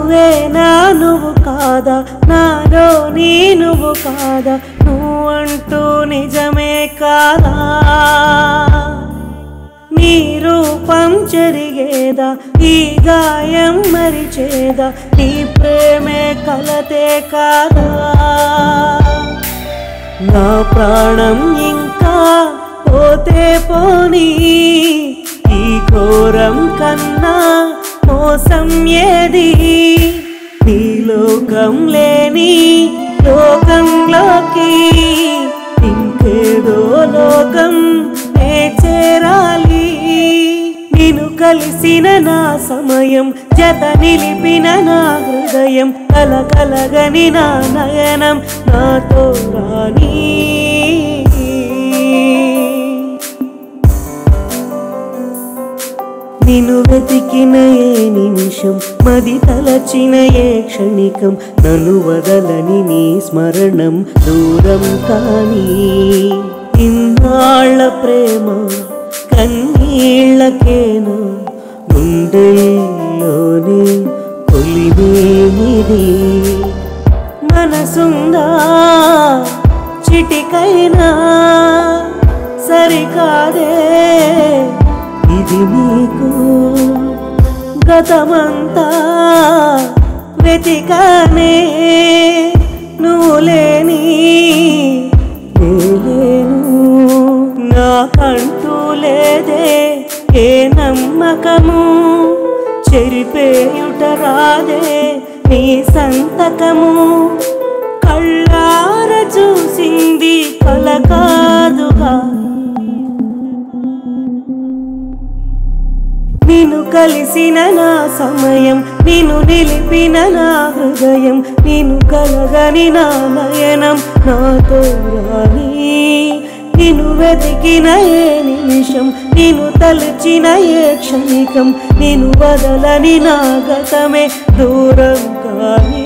నువ్వేనా నువ్వు కాదా నాలో నీ నువ్వు కాదా నువ్వంటూ నిజమే కాదా నీ రూపం చెరిగేదా ఈ గాయం మరిచేదా నీ ప్రేమే కలతే కాదా నా ప్రాణం ఇంకా పోతే పోనీ ఈ ఘోరం కన్నా మోసం ఏది నీ లోకం లేని లోకంలోకి ఇంకేదో లోకం నే చేరాలి నిన్ను కలిసిన నా సమయం జత నిలిపిన నా హృదయం కలగని నా నయనం నాతో రాని నిన్ను వెతికిన ఏ నిమిషం మది తలచిన ఏ క్షణికం నన్ను వదలని నీ స్మరణం దూరం కాని ఇన్నాళ్ళ ప్రేమ కన్నీళ్ళకేనా గుండెల్లోనే కొలిమేనిది మనసుందా చిటికైనా సరికాదే ఇది నీకు గతమంతా వెతికానే నువ్వు లేని లేను నాకంటూ లేదే ఏ నమ్మకము చెరిపేయుట రాదే నీ సంతకము కళ్ళార చూసింది కల కాదుగా నిన్ను కలిసిన నా సమయం నిన్ను నిలిపిన నా హృదయం నిన్ను కలగని నా నయనం నాతో రాని నిన్ను వెతికిన ఏ నిమిషం నిన్ను తలచిన ఏ క్షణికం నిన్ను వదలని నా గతమే దూరం కాని